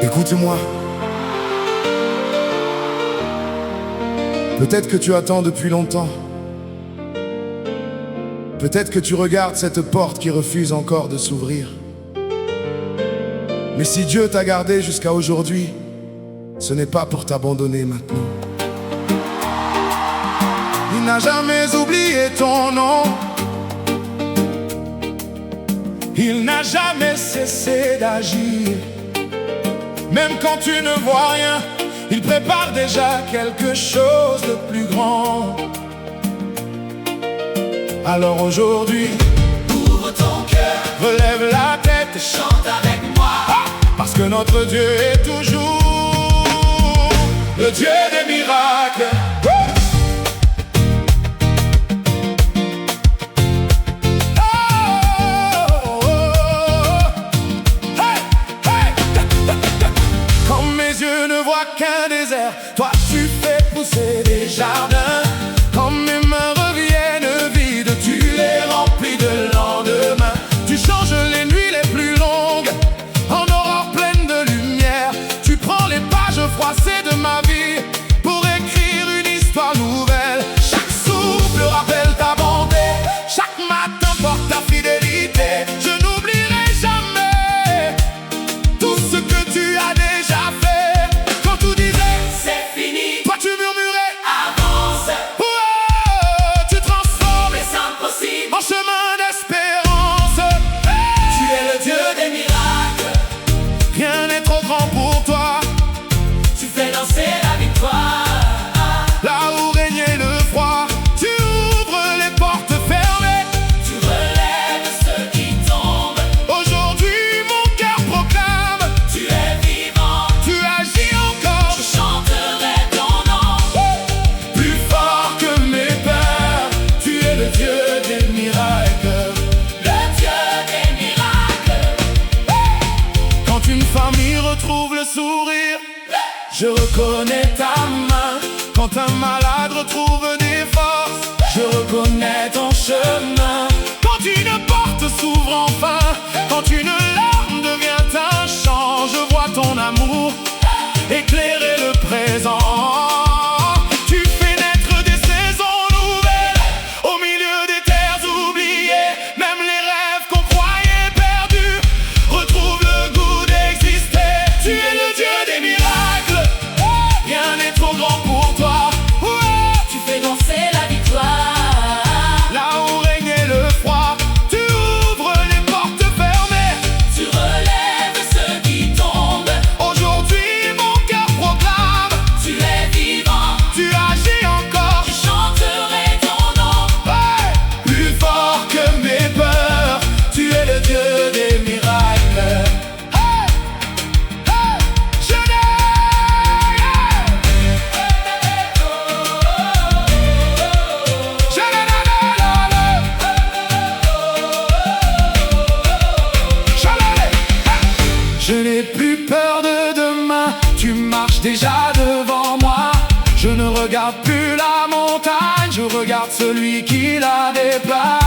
Écoute-moi. Peut-être que tu attends depuis longtemps. Peut-être que tu regardes cette porte qui refuse encore de s'ouvrir. Mais si Dieu t'a gardé jusqu'à aujourd'hui, ce n'est pas pour t'abandonner maintenant. Il n'a jamais oublié ton nom. Il n'a jamais cessé d'agir. Même quand tu ne vois rien, il prépare déjà quelque chose de plus grand. Alors aujourd'hui, ouvre ton cœur, relève la tête et chante avec moi. Parce que notre Dieu est toujours le Dieu des miracles. Quand mes yeux ne voient qu'un désert, toi tu fais pousser des jardins. Quand mes mains reviennent vides, tu les remplis de lendemain. Tu changes les nuits les plus longues en aurore pleine de lumière. Tu prends les pages froissées de ma vie pour écrire une histoire nouvelle. Chaque souffle rappelle ta bonté, chaque matin porte ta fidélité. Je n'oublierai jamais tout ce que tu as déjà fait. Quand tout disait c'est fini, toi tu murmurais avance, tu transformes c'est impossible. en chemin d'espérance. Tu es le Dieu des miracles, Rien n'est trop grand pour toi. tu fais danser la victoire. Là où régnait le froid, tu ouvres les portes fermées. Tu relèves ceux qui tombent, Aujourd'hui mon cœur proclame, tu es vivant, tu agis encore je chanterai ton nom. plus fort que mes peurs. Tu es le Dieu des miracles. Le Dieu des miracles, Quand une famille retrouve le sourire, je reconnais ta main. Quand un malade retrouve des forces, je reconnais ton chemin. Quand une porte s'ouvre enfin, quand une larme devient un chant, je vois ton amour éclairer le présent. Tu fais naître des saisons nouvelles au milieu des terres oubliées. Même les rêves qu'on croyait perdus retrouvent le goût d'exister. Tu es le Dieu des miracles, rien n'est trop grand pour toi. tu fais danser la victoire. Là où régnait le froid, tu ouvres les portes fermées. Tu relèves ceux qui tombent, Aujourd'hui mon cœur proclame, tu es vivant, tu agis encore je chanterai ton nom. plus fort que mes peurs. Tu es le Dieu des miracles. Je Je n'ai plus peur de demain, tu marches déjà devant moi. Je ne regarde plus la montagne, je regarde celui qui la déplace.